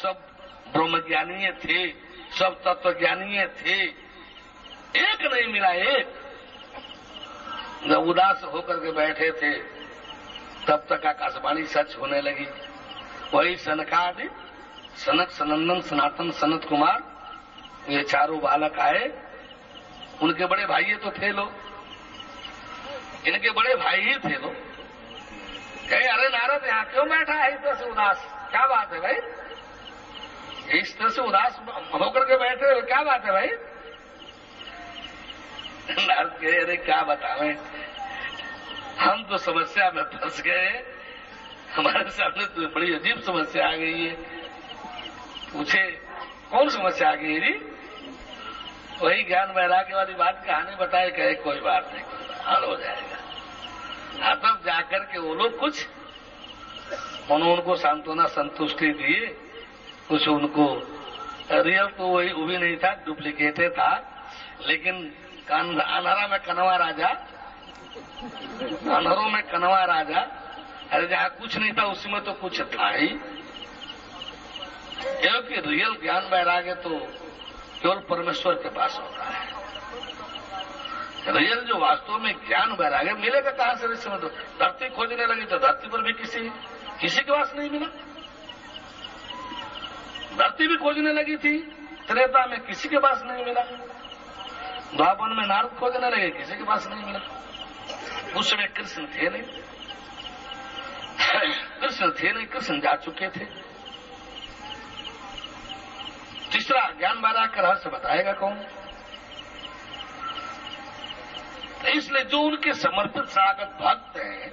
सब ब्रह्मज्ञानी थे, सब तत्वज्ञानी थे, एक नहीं मिला। एक जब उदास होकर के बैठे थे तब तक आकाशवाणी सच होने लगी। वही सनकादि, सनक, सनंदन, सनातन, सनत कुमार, ये चारों बालक आए। उनके बड़े भाई तो थे लोग, इनके बड़े भाई ही थे लोग। कहे अरे नारद यहाँ क्यों बैठा है इस तरह से उदास, क्या बात है भाई? इस तरह से उदास होकर के बैठे हो, क्या बात है भाई? नारद कहे अरे क्या बतावें, हम तो समस्या में फंस गए, हमारे सामने तो बड़ी अजीब समस्या आ गई है। पूछे कौन समस्या आ गई जी? वही ज्ञान वैराग्य वाली बात कहानी बताए। कहे कोई बात नहीं, हल हो जाएगा। हाँ, तब जाकर के वो लोग कुछ उनको सांत्वना संतुष्टि दिए, कुछ उनको रियल तो वही वो भी नहीं था, डुप्लीकेट था। लेकिन अंधारा में कनवा राजा, अंधरों में कनवा राजा, अरे जहाँ कुछ नहीं था उसमें तो कुछ था ही। क्योंकि रियल ज्ञान वैराग्य तो केवल परमेश्वर के पास होता है। रियल जो वास्तव में ज्ञान वैराग्य मिलेगा कहां से? इस समय तो धरती खोजने लगी तो धरती पर भी किसी के पास नहीं मिला। धरती भी खोजने लगी थी, त्रेता में किसी के पास नहीं मिला। द्वापर में नारद खोजने लगे, किसी के पास नहीं मिला। उस समय कृष्ण थे नहीं, कृष्ण जा चुके थे। तीसरा ज्ञान वैराग्य का रहस्य बताएगा कौन? इसलिए जो उनके समर्पित शरणागत भक्त हैं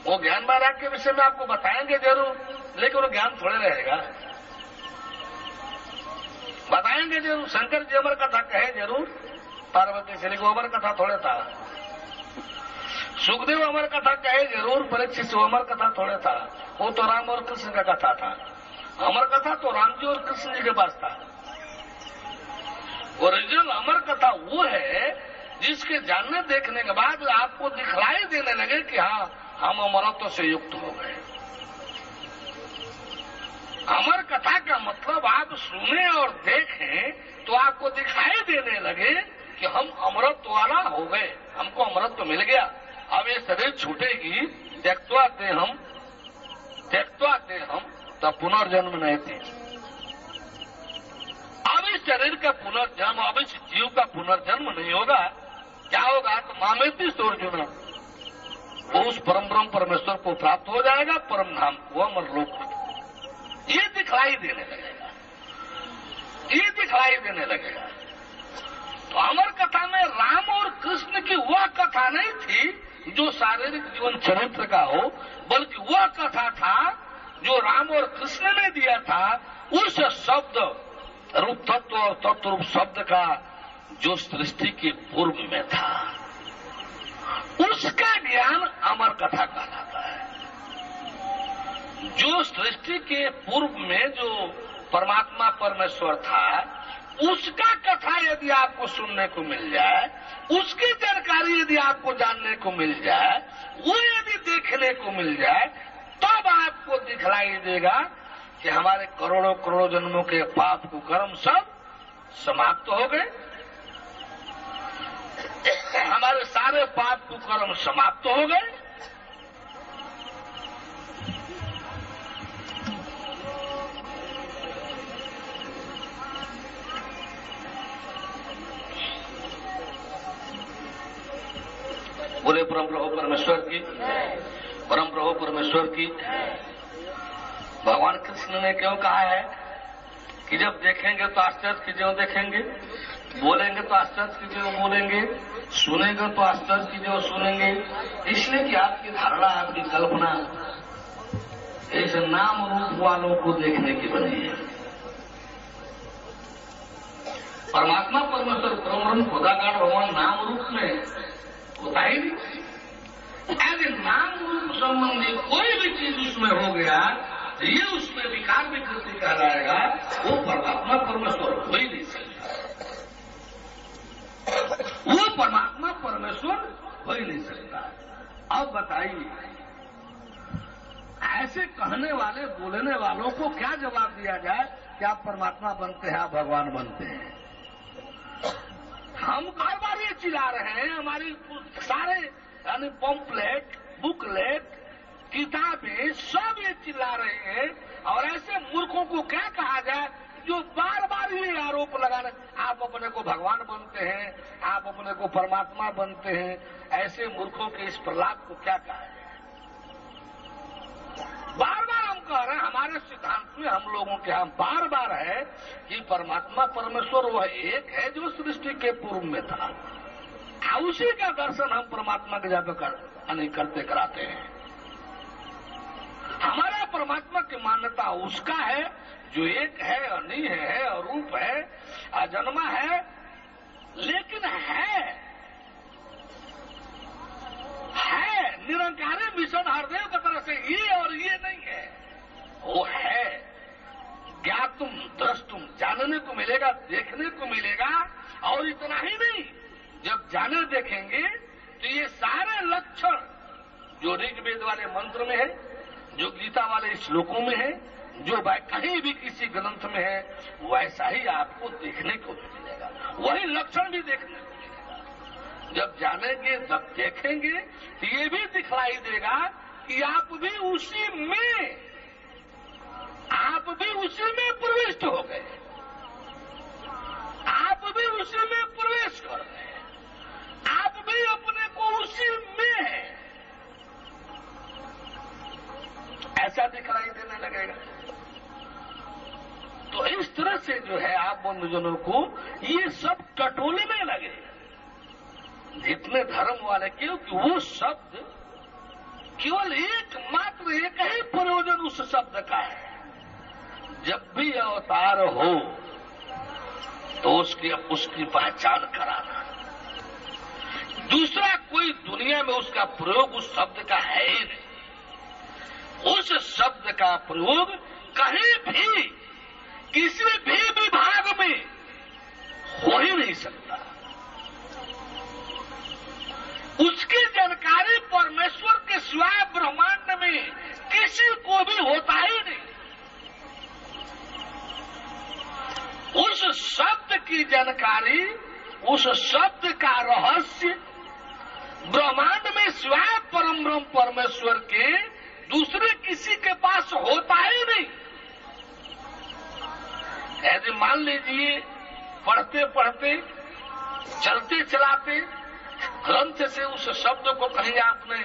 वो ज्ञान वैराग्य के विषय में आपको बताएंगे जरूर, लेकिन वो ज्ञान थोड़े रहेगा। बताएंगे जरूर, शंकर जी अमर कथा कहे जरूर, पार्वती से, लेकिन अमर कथा थोड़े था। सुखदेव अमर कथा कहे जरूर, परीक्षित से अमर कथा थोड़े था। वो तो राम और कृष्ण का कथा था। अमर कथा तो राम जी और कृष्ण जी के पास था। ओरिजिनल अमर कथा वो है जिसके जानने देखने के बाद आपको दिखलाई देने लगे कि हाँ, हम अमरत्व से युक्त हो गए। अमर कथा का मतलब आप सुने और देखें तो आपको दिखाई देने लगे कि हम अमरत्व वाला हो गए, हमको अमरत्व मिल गया। अब ये शरीर छूटेगी, त्यक्त्वा देहम तब पुनर्जन्म नहीं थी। अब इस शरीर का पुनर्जन्म, अब इस जीव का पुनर्जन्म नहीं होगा। क्या होगा? तो मामेति सोर्जुन, वो उस परम ब्रह्म परमेश्वर को प्राप्त हो जाएगा, परम धाम को, अमर लोक को। ये दिखलाई देने लगेगा, ये दिखलाई देने लगेगा। तो अमर कथा में राम और कृष्ण की वह कथा नहीं थी जो शारीरिक जीवन चरित्र का हो, बल्कि वह कथा था जो राम और कृष्ण ने दिया था। उस शब्द रूप तत्व और तत्व रूप शब्द का जो सृष्टि के पूर्व में था, उसका ज्ञान अमर कथा कहलाता है। जो सृष्टि के पूर्व में जो परमात्मा परमेश्वर था, उसका कथा यदि आपको सुनने को मिल जाए, उसकी जानकारी यदि आपको जानने को मिल जाए, वो यदि देखने को मिल जाए, तब आपको दिखलाई देगा कि हमारे करोड़ों करोड़ों जन्मों के पाप कुकर्म सब समाप्त हो गए, हमारे सारे पाप कुकर्म समाप्त हो गए। बोले परम प्रभु परमेश्वर की, परम प्रभु परमेश्वर की। भगवान कृष्ण ने क्यों कहा है कि जब देखेंगे तो आश्चर्य की जो देखेंगे, बोलेंगे तो आश्चर्य की जो बोलेंगे, सुनेंगे तो आश्चर्य की जो सुनेंगे। इसलिए कि आपकी धारणा, आपकी कल्पना इस नाम रूप वालों को देखने की बनी है। परमात्मा परमेश्वर परम खुदाकार भगवान नाम रूप में होता ही नहीं। यदि नाम रूप संबंधी कोई भी चीज उसमें हो गया, ये उसमें विकार विकृति कहलाएगा, वो परमात्मा परमेश्वर हो ही नहीं सकता। वो परमात्मा परमेश्वर हो ही नहीं सकता। अब बताइए, ऐसे कहने वाले बोलने वालों को क्या जवाब दिया जाए कि आप परमात्मा बनते हैं, आप भगवान बनते हैं। हम बार बार ये चिल्ला रहे हैं, हमारी सारे यानी पम्पलेट, बुकलेट, किताबें सब ये चिल्ला रहे हैं। और ऐसे मूर्खों को क्या कहा जाए जो बार बार ये आरोप लगा रहे, आप अपने को भगवान बनते हैं, आप अपने को परमात्मा बनते हैं। ऐसे मूर्खों के इस प्रलाप को क्या कहा जाए? बार बार हम कह रहे हैं, हमारे सिद्धांत में हम लोगों के यहाँ बार बार है कि परमात्मा परमेश्वर वह एक है जो सृष्टि के पूर्व में था। उसी का दर्शन हम परमात्मा के जाकर करते कराते हैं। हमारा परमात्मा की मान्यता उसका है जो एक है, अनी है, अरूप है, अजन्मा है, लेकिन है निरंकारी मिशन हरदेव की तरह से ये और ये नहीं है, वो है। ज्ञातुम द्रष्टुम, जानने को मिलेगा, देखने को मिलेगा। और इतना ही नहीं, जब जाने देखेंगे तो ये सारे लक्षण जो ऋग्वेद वाले मंत्र में है, जो गीता वाले श्लोकों में है, जो कहीं भी किसी ग्रंथ में है, वैसा ही आपको देखने को मिलेगा, वही लक्षण भी देखने को मिलेगा। जब जानेंगे, जब देखेंगे तो ये भी दिखलाई देगा कि आप भी उसी में प्रविष्ट हो गए, आप भी उसी में प्रवेश कर रहे हैं, आप भी अपने को उसी में है, ऐसा दिखलाई देने लगेगा। तो इस तरह से जो है आप बंधुजनों को ये सब टटोलने लगे जितने धर्म वाले, क्योंकि वो शब्द केवल एकमात्र एक ही प्रयोजन उस शब्द का है। जब भी अवतार हो तो उसकी पहचान कराना, दूसरा कोई दुनिया में उसका प्रयोग उस शब्द का है ही नहीं। उस शब्द का प्रयोग कहीं भी किसी भी विभाग में हो ही नहीं सकता। उसकी जानकारी परमेश्वर के सिवाय ब्रह्मांड में किसी को भी होता ही नहीं। उस शब्द की जानकारी, उस शब्द का रहस्य ब्रह्मांड में सिवाय परम ब्रह्म परमेश्वर के दूसरे किसी के पास होता ही नहीं। यदि मान लीजिए पढ़ते पढ़ते, चलते चलाते ग्रंथ से उस शब्द को कहीं आपने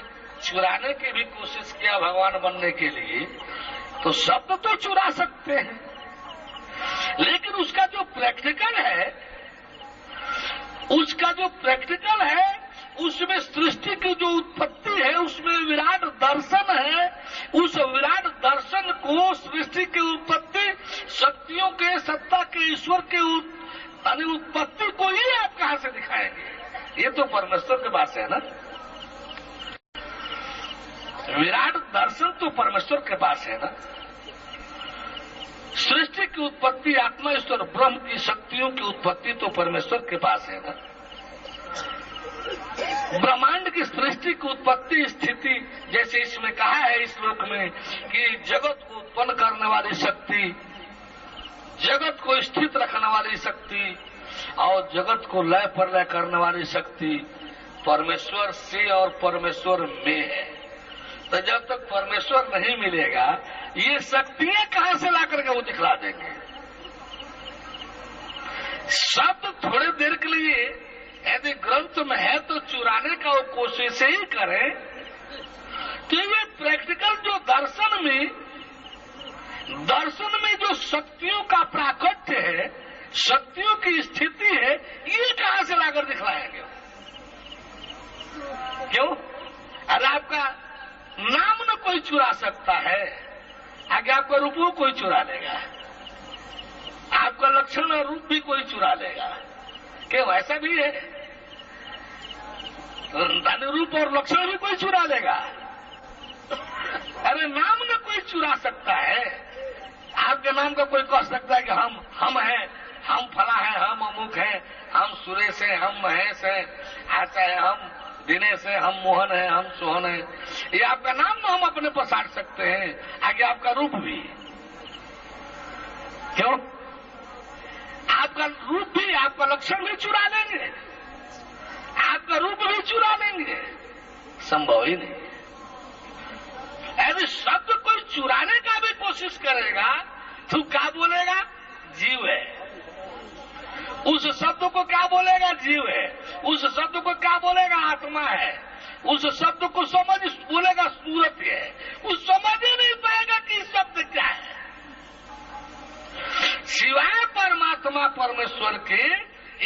चुराने की भी कोशिश किया भगवान बनने के लिए, तो शब्द तो चुरा सकते हैं, लेकिन उसका जो प्रैक्टिकल है, उसमें सृष्टि की जो उत्पत्ति है, उसमें विराट दर्शन है। उस विराट दर्शन को, सृष्टि की उत्पत्ति, शक्तियों के, सत्ता के, ईश्वर के उत्पत्ति को ही आप कहां से दिखाएंगे? ये तो परमेश्वर के पास है ना। विराट दर्शन तो परमेश्वर के पास है ना। सृष्टि की उत्पत्ति, आत्मा ईश्वर ब्रह्म की शक्तियों की उत्पत्ति तो परमेश्वर के पास है ना। ब्रह्मांड की सृष्टि की उत्पत्ति स्थिति, जैसे इसमें कहा है इस श्लोक में कि जगत को उत्पन्न करने वाली शक्ति, जगत को स्थित रखने वाली शक्ति और जगत को लय प्रलय करने वाली शक्ति परमेश्वर से और परमेश्वर में है। तो जब तक परमेश्वर नहीं मिलेगा, ये शक्तियां कहां से ला करके वो दिखला देंगे? शब्द थोड़े देर के लिए यदि ग्रंथ में है तो चुराने का वो कोशिश ही करें, तो ये प्रैक्टिकल जो दर्शन में जो शक्तियों का प्राकट्य है, शक्तियों की स्थिति है, ये कहां से लाकर दिखलाएंगे? क्यों? अरे आपका नाम न कोई चुरा सकता है, आगे आपका रूप कोई चुरा लेगा, आपका लक्षण और रूप भी कोई चुरा लेगा। क्यों? ऐसा भी है, रूप और लक्षण भी कोई चुरा लेगा। अरे नाम न कोई चुरा सकता है। आपके नाम का कोई कह सकता है कि हम हैं, हम फला हैं, हम अमुक हैं, हम सुरेश हैं, हम महेश हैं, चाहे हम दिनेश है, हम मोहन है, हम सोहन है। ये आपका नाम तो हम अपने पर साट सकते हैं, आगे आपका रूप भी। क्यों? आपका रूप भी, आपका लक्षण भी चुरा लेंगे, आपका रूप भी चुरा लेंगे, संभव ही नहीं। यदि शब्द कोई चुराने का भी कोशिश करेगा तो क्या बोलेगा? जीव है। उस शब्द को क्या बोलेगा? जीव है। उस शब्द को क्या बोलेगा? आत्मा है। उस शब्द को समझ बोलेगा सूरत है। वो समझ ही नहीं पाएगा कि शब्द क्या है। सिवाय परमात्मा परमेश्वर के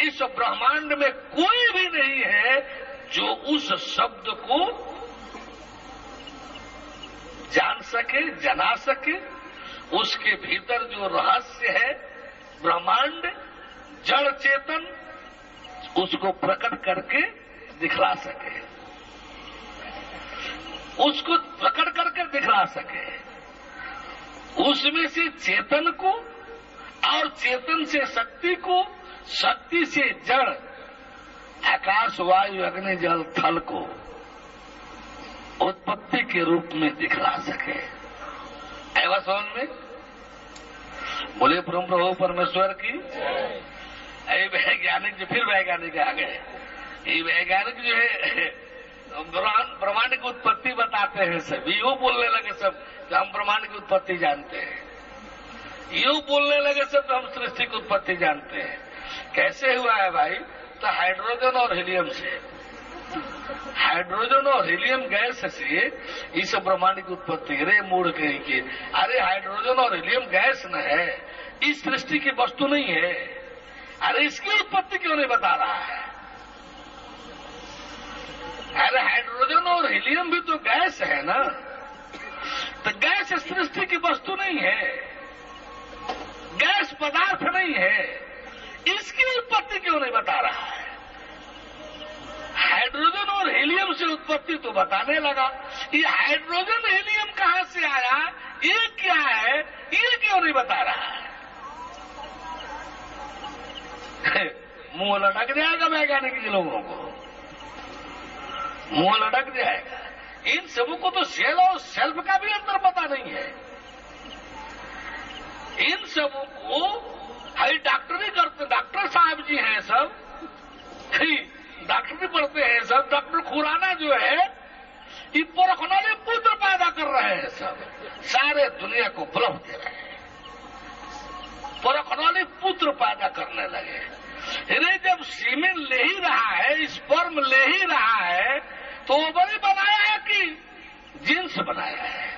इस ब्रह्मांड में कोई भी नहीं है जो उस शब्द को जान सके, जना सके। उसके भीतर जो रहस्य है, ब्रह्मांड, जड़ चेतन, उसको प्रकट करके दिखला सके, उसको प्रकट करके दिखला सके। उसमें से चेतन को और चेतन से शक्ति को, शक्ति से जड़, आकाश, वायु, अग्नि, जल, थल को उत्पत्ति के रूप में दिखला सके। आया समझ में? बोले प्रभु परमेश्वर की। वैज्ञानिक जो, फिर वैज्ञानिक आ गए। ये वैज्ञानिक जो है ब्रह्मांड की उत्पत्ति बताते हैं सब। यूं बोलने लगे सब कि हम ब्रह्मांड की उत्पत्ति जानते हैं। यूं बोलने लगे सब हम सृष्टि की उत्पत्ति जानते हैं। कैसे हुआ है भाई? तो हाइड्रोजन और हीलियम से, हाइड्रोजन और हीलियम गैस से इस ब्रह्मांड की उत्पत्ति। रे मूड कहीं की, अरे हाइड्रोजन और हीलियम गैस न है, इस सृष्टि की वस्तु नहीं है। अरे इसकी उत्पत्ति क्यों नहीं बता रहा है? अरे हाइड्रोजन और हीलियम भी तो गैस है ना, तो गैस सृष्टि की वस्तु नहीं है, गैस पदार्थ नहीं है, इसकी उत्पत्ति क्यों नहीं बता रहा है? हाइड्रोजन और हीलियम से उत्पत्ति तो बताने लगा, ये हाइड्रोजन हीलियम कहां से आया, ये क्या है, ये क्यों नहीं बता रहा है? मुंह लटक जाएगा वैज्ञानिक लोगों को, मुंह लटक जाएगा। इन सबों को तो सेल और सेल्फ का भी अंतर पता नहीं है। इन सबों को हई डॉक्टरी करते, डॉक्टर साहब जी हैं सब, डॉक्टरी पढ़ते हैं सब। डॉक्टर खुराना जो है ये परखनाली पुत्र पैदा कर रहे हैं सब, सारे दुनिया को बलफ दे रहे हैं, परखनाली पुत्र पैदा करने लगे। अरे जब सीमेन ले ही रहा है, स्पर्म ले ही रहा है, तो ओवरी बनाया है कि जीन्स बनाया है?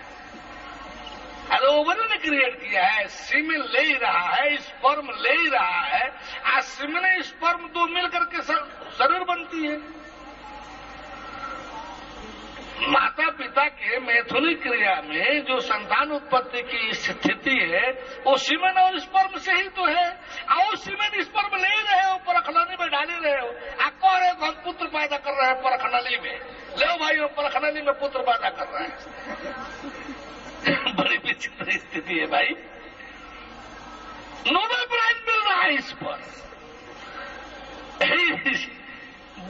अरे ओवरी ने क्रिएट किया है, सीमेन ले ही रहा है, स्पर्म ले ही रहा है। आज सीमेन स्पर्म दो मिलकर के शरीर बनती है। माता पिता के मैथुनिक क्रिया में जो संतान उत्पत्ति की स्थिति है, वो सीमेन और स्पर्म से ही तो है। और सीमेन स्पर्म ले ही रहे हो, परखनाली में डाल ही रहे हो। आप कह रहे हो हम पुत्र पैदा कर रहे हैं परखनाली में, ले भाई हम परखनाली में पुत्र पैदा कर रहे हैं। बड़ी विचित्र स्थिति है भाई। नोबेल प्राइज मिल रहा है इस पर।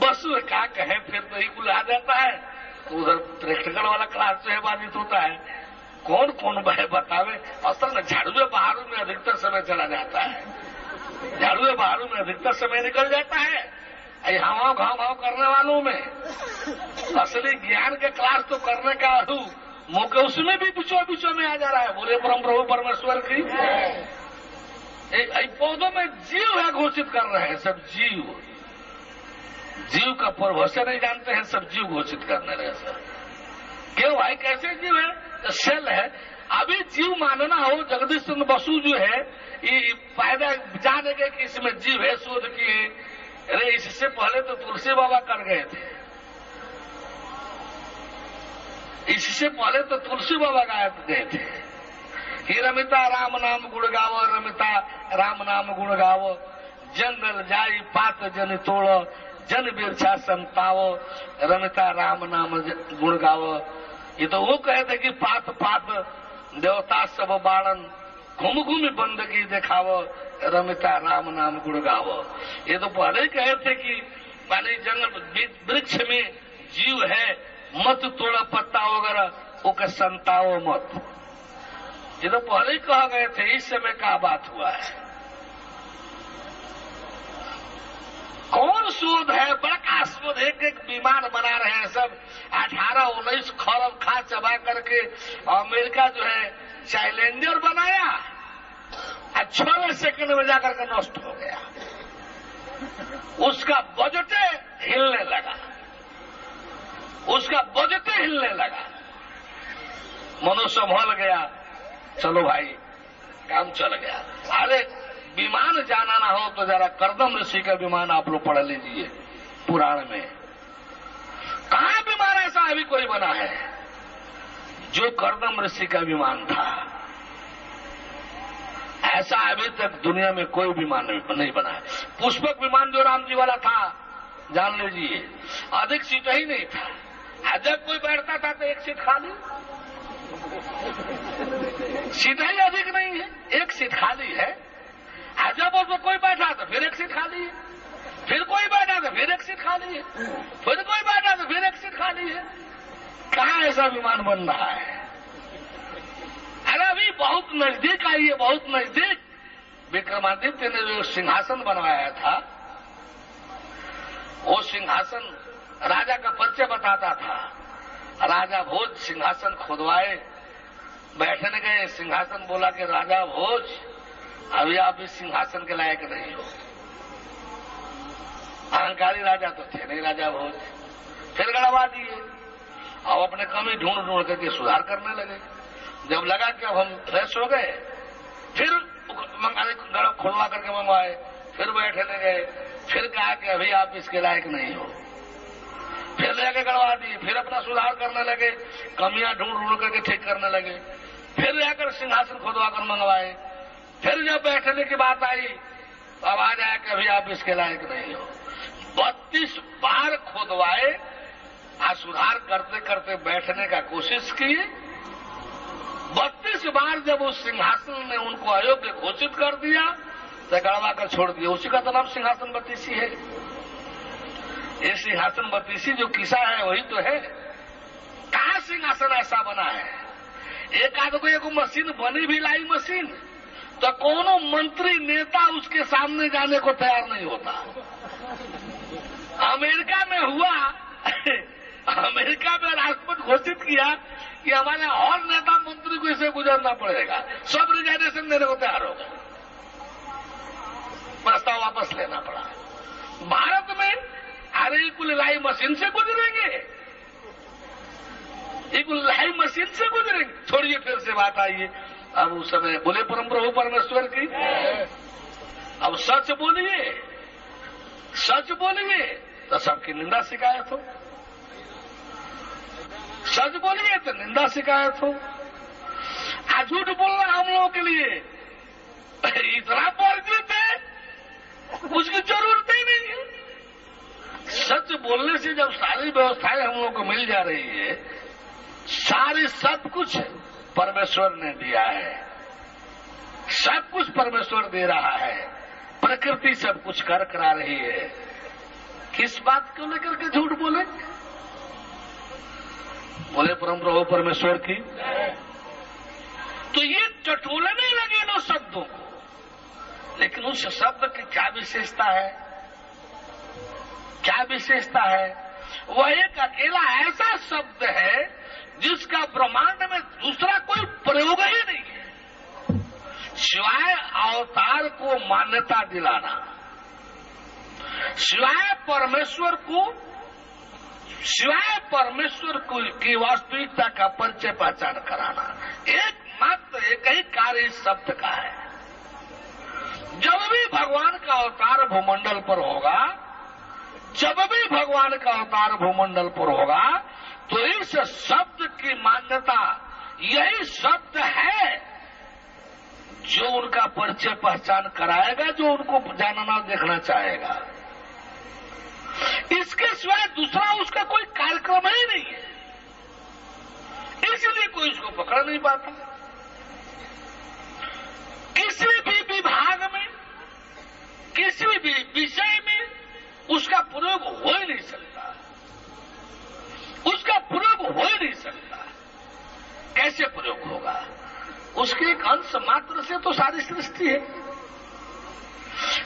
बस क्या कहे, फिर तो ही आ जाता है। उधर प्रैक्टिकल वाला क्लास जो है बाधित होता है। कौन कौन वह बतावे। असल में झाड़ुए बहारों में अधिकतर समय चला जाता है, झाड़ुए बहारों में अधिकतर समय निकल जाता है हवा घाव घाव करने वालों में। असली ज्ञान के क्लास तो करने का मौके उसमें भी बीचों में आ जा रहा है। बोले परम प्रभु परमेश्वर की। पौधों में जीव है घोषित कर रहे हैं सब, जीव, जीव का परिभाषा नहीं जानते हैं सब, जीव घोषित करने रहे सर। क्यों भाई, कैसे जीव है? तो सेल है। अभी जीव मानना हो, जगदीश चंद्र बसु जो है ये फायदा जान गए कि इसमें जीव है, शोध किए। अरे इससे पहले तो तुलसी बाबा कर गए थे, इससे पहले तो तुलसी बाबा गए थे कि रमिता राम नाम गुण गावो, रमिता राम नाम गुण गावो, जंगल जाई पात जन तोड़ो, जन बिरछा संतावो, रमिता राम नाम गुण गावो। ये तो वो कहे थे कि पात पात देवता सब बाणन, घूम घूम बंदगी दिखावो, रमिता राम नाम गुण गावो। ये तो पहले कहे थे कि माने जंगल वृक्ष में जीव है, मत तोड़ा पत्ता वगैरह, ओके संताओ मत। ये तो पहले ही कह गए थे, इस समय क्या बात हुआ है। कौन शोध है, बड़ा शोध, एक एक विमान बना रहे हैं सब, 18-19 खरब खा चबा करके अमेरिका जो है चैलेंजर बनाया, 6 सेकंड में जाकर के नष्ट हो गया। उसका बजट हिलने लगा, उसका बजट हिलने लगा, मनो संभल गया, चलो भाई काम चल गया। अरे विमान जाना ना हो तो जरा कर्दम ऋषि का विमान आप लोग पढ़ लीजिए पुराण में, कहां विमान ऐसा अभी कोई बना है जो कर्दम ऋषि का विमान था। ऐसा अभी तक दुनिया में कोई विमान नहीं बना है। पुष्पक विमान जो राम जी वाला था, जान लीजिए अधिक सीट ही नहीं था, जब कोई बैठता था तो एक सीट खाली, सीट ही अधिक नहीं है, एक सीट खाली है। जब उसमें कोई बैठा तो फिर एक सीट खाली है, फिर कोई बैठा तो फिर एक सीट खाली है, फिर कोई बैठा तो फिर एक सीट खाली है। कहां ऐसा विमान बन रहा है? अरे अभी बहुत नजदीक आई है, बहुत नजदीक। विक्रमादित्य ने जो सिंहासन बनवाया था, वो सिंहासन राजा का परिचय बताता था। राजा भोज सिंहासन खुदवाए, बैठने गए, सिंहासन बोला कि राजा भोज अभी आप इस सिंहासन के लायक नहीं हो। अहंकारी राजा तो थे नहीं राजा भोज, फिर गड़वा दिए और अपने कमी ढूंढ ढूंढ करके सुधार करने लगे। जब लगा कि अब हम फ्रेश हो गए, फिर गड़ब खुलवा करके मंगवाए, फिर बैठने गए, फिर कहा कि अभी आप इसके लायक नहीं हो, फिर लेके गड़वा दिए, फिर अपना सुधार करने लगे, कमियां ढूंढ ढूंढ करके ठीक करने लगे, फिर जाकर सिंहासन खुदवा कर मंगवाए, फिर जब बैठने की बात आई तो अब आ जाए कि अभी आप इसके लायक नहीं हो। 32 बार खुदवाए, सुधार करते करते बैठने का कोशिश की। 32 बार जब उस सिंहासन ने उनको अयोग्य घोषित कर दिया तो गड़वा कर छोड़ दिया। उसी का तो नाम सिंहासन बत्तीसी है। ये सिंहासन बत्तीसी जो किस्सा है वही तो है। कहां सिंहासन ऐसा बना है? एक आदमी को एक मशीन बनी भी लाई मशीन, तो कोनो मंत्री नेता उसके सामने जाने को तैयार नहीं होता। अमेरिका में हुआ, अमेरिका में राष्ट्रपति घोषित किया कि हमारे हर नेता मंत्री को इसे गुजरना पड़ेगा, सब रिजाइनेशन देने को तैयार होगा, प्रस्ताव वापस लेना पड़ा। भारत में अरे कुल लाई मशीन से गुजरेंगे, लाई मशीन से गुजरेंगे। छोड़िए, फिर से बात आई है, अब उस समय बोले परम प्रभु परमेश्वर की, अब सच बोलिए, सच बोलिए तो सबकी निंदा शिकायत हो, सच बोलिए तो निंदा शिकायत हो। झूठ बोलना हम लोगों के लिए इतना वर्जित है, उसकी जरूरत ही नहीं है। सच बोलने से जब सारी व्यवस्थाएं हम लोगों को मिल जा रही है, सारी सब कुछ परमेश्वर ने दिया है, सब कुछ परमेश्वर दे रहा है, प्रकृति सब कुछ कर करा रही है, किस बात को लेकर के झूठ बोले? बोले परम प्रभु परमेश्वर की। तो ये टटोलने लगे इन शब्दों को, लेकिन उस शब्द की क्या विशेषता है? क्या विशेषता है? वह एक अकेला ऐसा शब्द है जिसका ब्रह्मांड में दूसरा कोई प्रयोग ही नहीं है, सिवाय अवतार को मान्यता दिलाना, सिवाय परमेश्वर की वास्तविकता का परिचय पहचान कराना। एकमात्र एक ही कार्य इस शब्द का है। जब भी भगवान का अवतार भूमंडल पर होगा, जब भी भगवान का अवतार भूमंडल पर होगा, तो इस शब्द की मान्यता, यही शब्द है जो उनका परिचय पहचान कराएगा, जो उनको जानना देखना चाहेगा। इसके सिवाय दूसरा उसका कोई कार्यक्रम ही नहीं है, इसलिए कोई उसको पकड़ नहीं पाता। किसी भी विभाग में, किसी भी विषय में उसका प्रयोग हो ही नहीं सकता, उसका प्रयोग हो ही नहीं सकता। कैसे प्रयोग होगा? उसकी एक सारी सृष्टि है,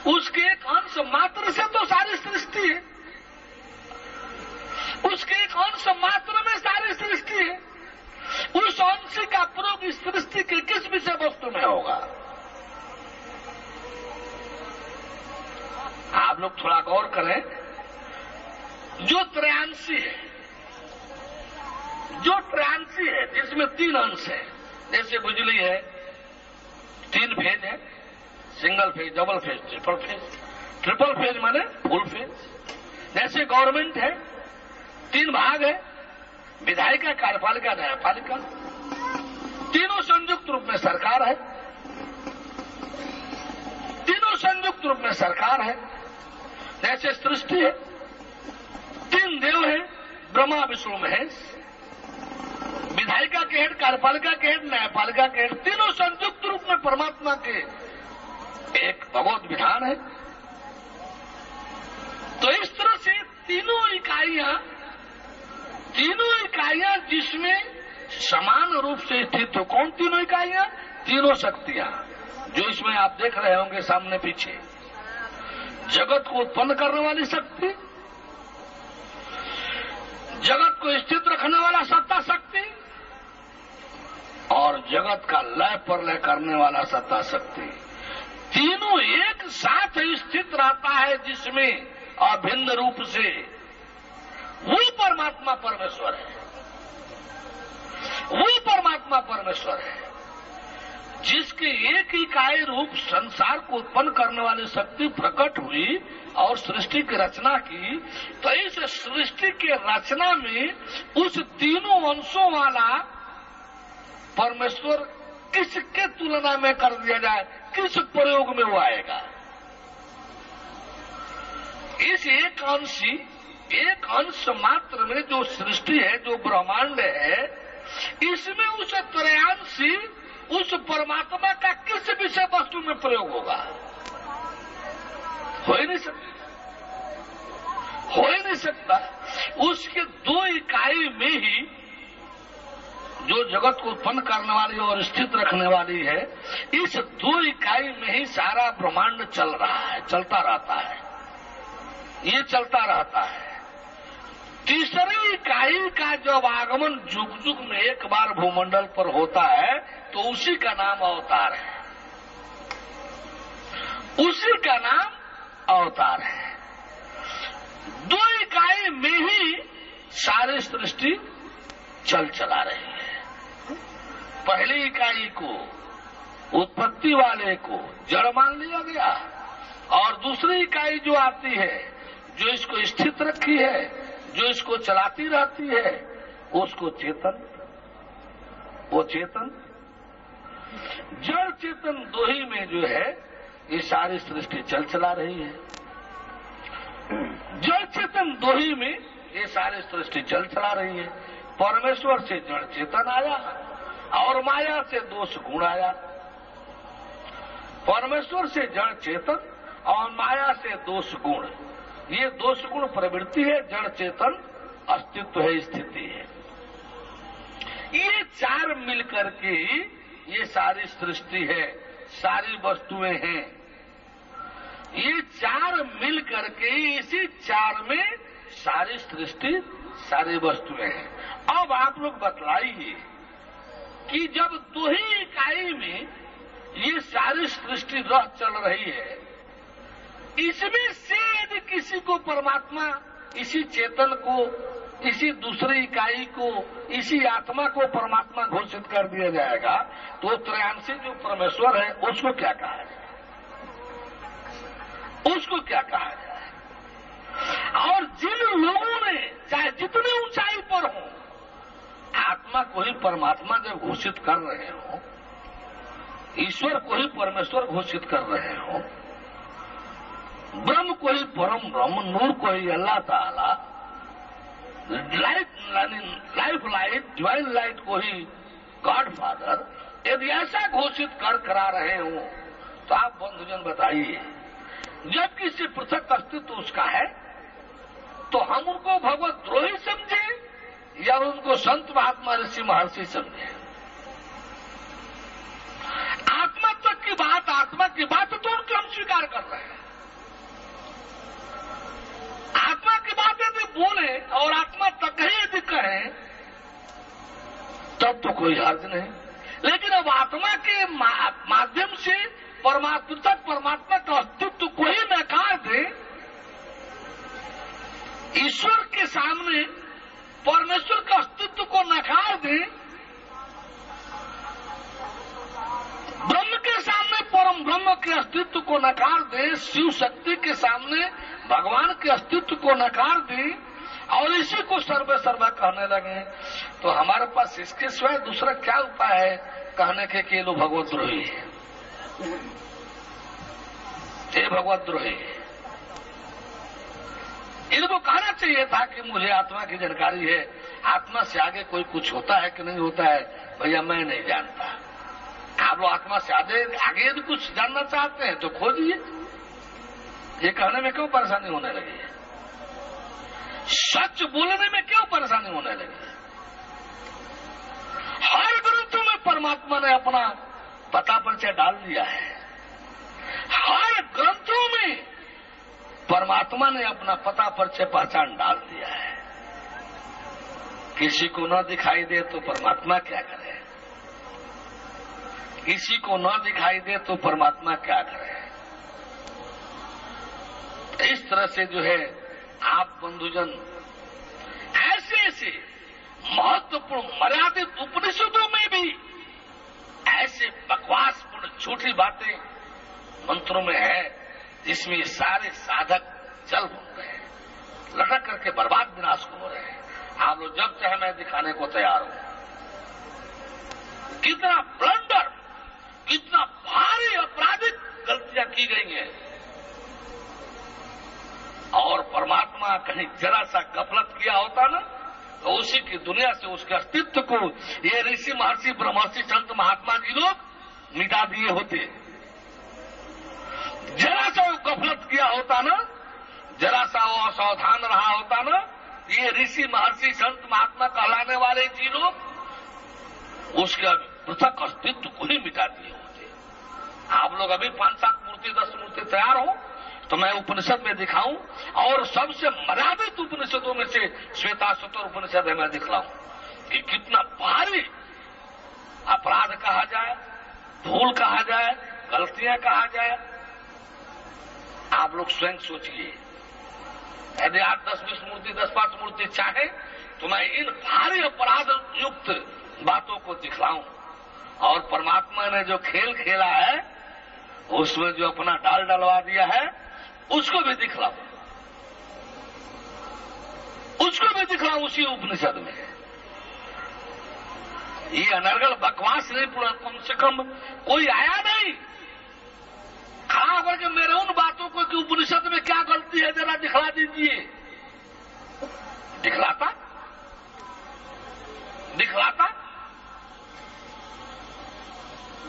उसके एक अंश मात्र से तो सारी सृष्टि है, उसके एक अंश मात्र में सारी सृष्टि है। उस अंश का प्रयोग इस सृष्टि के किस विषय वस्तु में होगा? आप लोग थोड़ा गौर करें, जो त्रयांशी है, जो त्रयांशी है जिसमें 3 अंश है, जैसे बिजली है 3 फेज है, single phase, double phase, triple phase. Triple phase माने फुल फेज। जैसे गवर्नमेंट है 3 भाग है, विधायिका, कार्यपालिका, न्यायपालिका। तीनों संयुक्त रूप में सरकार है, तीनों संयुक्त रूप में सरकार है। जैसे सृष्टि है, 3 देव है, ब्रह्मा विष्णु महेश, विधायिका के हेड, कार्यपालिका के हेड, न्यायपालिका के हेड, तीनों संयुक्त रूप में परमात्मा के एक भगवत विधान है। तो इस तरह से तीनों इकाइयां जिसमें समान रूप से स्थित हो। कौन तीनों इकाइयां? तीनों शक्तियां जो इसमें आप देख रहे होंगे सामने पीछे। जगत को उत्पन्न करने वाली शक्ति, जगत को स्थित रखने वाला सत्ता शक्ति, और जगत का लय प्रलय करने वाला सत्ता शक्ति, तीनों एक साथ स्थित रहता है, जिसमें अभिन्न रूप से वही परमात्मा परमेश्वर है, वही परमात्मा परमेश्वर है। जिसके एक इकाई रूप संसार को उत्पन्न करने वाली शक्ति प्रकट हुई और सृष्टि की रचना की, तो इस सृष्टि के रचना में उस तीनों अंशों वाला परमेश्वर किसके तुलना में कर दिया जाए, किस प्रयोग में वो आएगा? इस एक अंश मात्र में जो सृष्टि है, जो ब्रह्मांड है, इसमें उस त्रयांशी, उस परमात्मा का किस विषय वस्तु में प्रयोग होगा? हो ही नहीं सकता, हो ही नहीं सकता। उसके 2 इकाई में ही जो जगत को उत्पन्न करने वाली और स्थित रखने वाली है, इस 2 इकाई में ही सारा ब्रह्मांड चल रहा है, चलता रहता है, ये चलता रहता है। तीसरी इकाई का जब आगमन जुग जुग में एक बार भूमंडल पर होता है, तो उसी का नाम अवतार है, उसी का नाम अवतार है। 2 इकाई में ही सारी सृष्टि चला रही है। पहली इकाई को, उत्पत्ति वाले को जड़ मान लिया गया, और दूसरी इकाई जो आती है, जो इसको स्थित रखी है, जो इसको चलाती रहती है, उसको चेतन, वो चेतन, जड़ चेतन 2 ही में जो है ये सारी सृष्टि चला रही है। जड़ चेतन 2 ही में ये सारी सृष्टि चला रही है। परमेश्वर से जड़ चेतन आया और माया से दोष गुण आया। परमेश्वर से जड़ चेतन और माया से दोष गुण, ये दोष गुण प्रवृत्ति है, जड़ चेतन अस्तित्व है, स्थिति है। ये 4 मिलकर के ये सारी सृष्टि है, सारी वस्तुएं हैं। ये 4 मिलकर के, इसी 4 में सारी सृष्टि, सारी वस्तुएं हैं। अब आप लोग बतलाइए कि जब 2 ही इकाई में ये सारी सृष्टि रह चल रही है, इसमें से यदि किसी को परमात्मा, इसी चेतन को, इसी दूसरी इकाई को, इसी आत्मा को परमात्मा घोषित कर दिया जाएगा, तो त्रयांशी जो परमेश्वर है उसको क्या कहा जाए? उसको क्या कहा जाए? और जिन लोगों ने चाहे जितने ऊंचाई पर हो, आत्मा को ही परमात्मा जब घोषित कर रहे हो, ईश्वर को ही परमेश्वर घोषित कर रहे हो, ब्रह्म को ही परम ब्रह्म, नूर को ही अल्लाह ताला, लाइफ लाइट, डिवाइन लाइट को ही गॉड फादर, यदि ऐसा घोषित करा रहे हो, तो आप बंधुजन बताइए, जब किसी पृथक अस्तित्व उसका है, तो हम उनको भगवत द्रोही समझे या उनको संत महात्मा ऋषि महर्षि समझे? आत्मा तक की बात, आत्मा की बात तो उनकी हम स्वीकार कर रहे हैं। आत्मा की बात यदि बोले और आत्मा तक ही यदि कहें तब तो कोई हर्ज नहीं। लेकिन अब आत्मा के माध्यम से परमात्मा तक परमात्मा का अस्तित्व को ही नकार दे, ईश्वर के सामने परमेश्वर के अस्तित्व को नकार दे, ब्रह्म के सामने परम ब्रह्म के अस्तित्व को नकार दे, शिव शक्ति के सामने भगवान के अस्तित्व को नकार दे और इसी को सर्वे सर्वा कहने लगे, तो हमारे पास इसके सिवाय दूसरा क्या उपाय है कहने के कि ये लोग भगवद्रोही है, ये भगवद्रोही। इनको कहना चाहिए था कि मुझे आत्मा की जानकारी है, आत्मा से आगे कोई कुछ होता है कि नहीं होता है भैया मैं नहीं जानता। आप लोग आत्मा से आगे यदि कुछ जानना चाहते हैं तो खोजिए। ये कहने में क्यों परेशानी होने लगी है? सच बोलने में क्यों परेशानी होने लगी है? हर ग्रंथों में परमात्मा ने अपना पता परिचय डाल दिया है। हर ग्रंथों में परमात्मा ने अपना पता परिचय पहचान डाल दिया है। किसी को न दिखाई दे तो परमात्मा क्या करे, किसी को न दिखाई दे तो परमात्मा क्या करे। इस तरह से जो है आप बंधुजन ऐसे ऐसे महत्वपूर्ण मर्यादित उपनिषदों में भी ऐसे बकवासपूर्ण झूठी बातें मंत्रों में है जिसमें सारे साधक जल भून रहे हैं, लटक करके बर्बाद विनाश को हो रहे हैं। आप लोग जब चाहे मैं दिखाने को तैयार हूं कितना ब्लंडर, कितना भारी आपराधिक गलतियां की गई हैं और परमात्मा कहीं जरा सा गफलत किया होता ना तो उसी की दुनिया से उसके अस्तित्व को ये ऋषि महर्षि ब्रह्मर्षि संत महात्मा जी लोग मिटा दिए होते। जरा सा वो गफलत किया होता ना, जरा सा वो असावधान रहा होता ना, ये ऋषि महर्षि संत महात्मा कहलाने वाले जी लोग उसके पृथक अस्तित्व को ही मिटा दिए होते। आप लोग अभी 5-7 मूर्ति 10 मूर्ति तैयार हो तो मैं उपनिषद में दिखाऊं और सबसे मर्यादित उपनिषदों में से श्वेताश्वतर उपनिषद है मैं दिखलाऊं कि कितना भारी अपराध कहा जाए, भूल कहा जाए, गलतियां कहा जाए। आप लोग स्वयं सोचिए, यदि 8-10-20 मूर्ति 10-5 मूर्ति चाहे तो मैं इन भारी अपराध युक्त बातों को दिखलाऊं और परमात्मा ने जो खेल खेला है उसमें जो अपना डाल डलवा दिया है उसको भी दिखलाऊं, उसको भी दिखलाऊं उसी उपनिषद में। ये अनर्गल बकवास नहीं, कम से कम कोई आया नहीं खड़ा करके मेरे उन बातों को कि उपनिषद में क्या गलती है जरा दिखला दीजिए। दिखलाता दिखलाता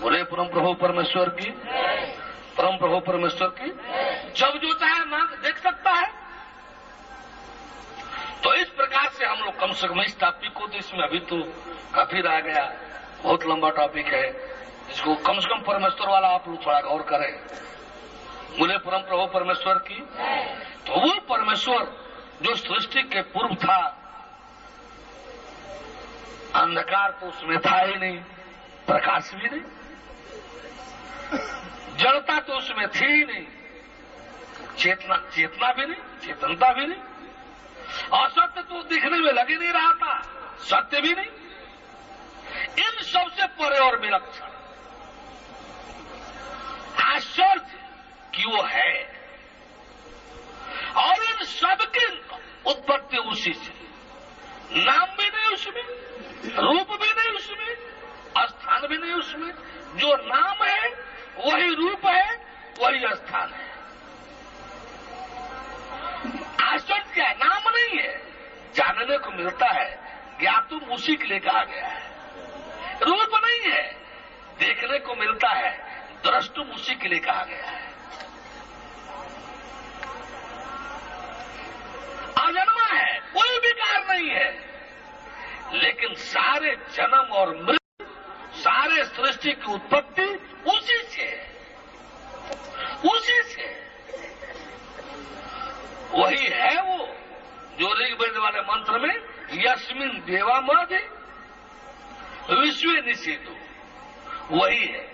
बोले परम प्रभु परमेश्वर की, परम प्रभु परमेश्वर की। जब जो चाहे मांग देख सकता है। तो इस प्रकार से हम लोग कम से कम इस टॉपिक को, तो इसमें अभी तो काफी रह गया, बहुत लंबा टॉपिक है, इसको कम से कम परमेश्वर वाला आप लोग थोड़ा गौर करें। बोले परम प्रभु परमेश्वर की। तो वो परमेश्वर जो सृष्टि के पूर्व था, अंधकार तो उसमें था ही नहीं, प्रकाश भी नहीं, जड़ता तो उसमें थी ही नहीं, चेतना भी नहीं, चेतनता भी नहीं, असत्य तो दिखने में लग ही नहीं रहा था, सत्य भी नहीं। इन सबसे परे और विलक्षण आश्चर्य कि वो है और इन सबकी उत्पत्ति उसी से, नाम भी नहीं उसमें, रूप भी नहीं उसमें, स्थान भी नहीं उसमें। जो नाम है वही रूप है, वही स्थान है। आश्चर्य क्या है? नाम नहीं है, जानने को मिलता है, ज्ञातुम उसी के लिए कहा गया है। रूप नहीं है, देखने को मिलता है, द्रष्टुम उसी के लिए कहा गया है। अजन्मा है, कोई विकार नहीं है, लेकिन सारे जन्म और मृत्यु, सारे सृष्टि की उत्पत्ति उसी से वही है वो जो ऋग्वेद वाले मंत्र में यस्मिन देवा मधे विश्व निषेधो, वही है।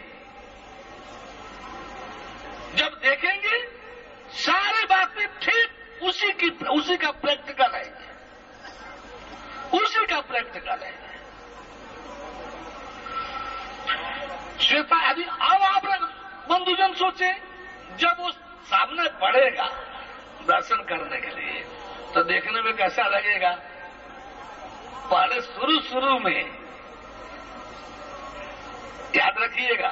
जब देखेंगे सारी बातें ठीक उसी का प्रैक्टिकल है, उसी का प्रैक्टिकल है। श्वेता आदि अब आप बंधुजन सोचे, जब वो सामने पड़ेगा दर्शन करने के लिए तो देखने में कैसा लगेगा। पहले शुरू में याद रखिएगा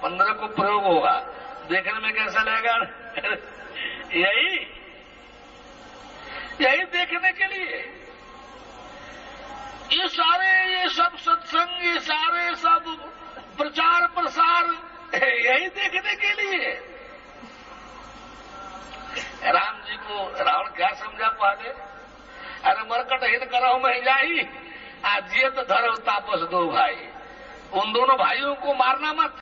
15 को प्रयोग होगा, देखने में कैसा लगेगा यही देखने के लिए ये सब सत्संग, ये सारे सब प्रचार प्रसार यही देखने के लिए। राम जी को रावण क्या समझा पहले, अरे मरकट हित करो मैं जाई, आज ये तो धरो तापस दो भाई। उन दोनों भाइयों को मारना मत,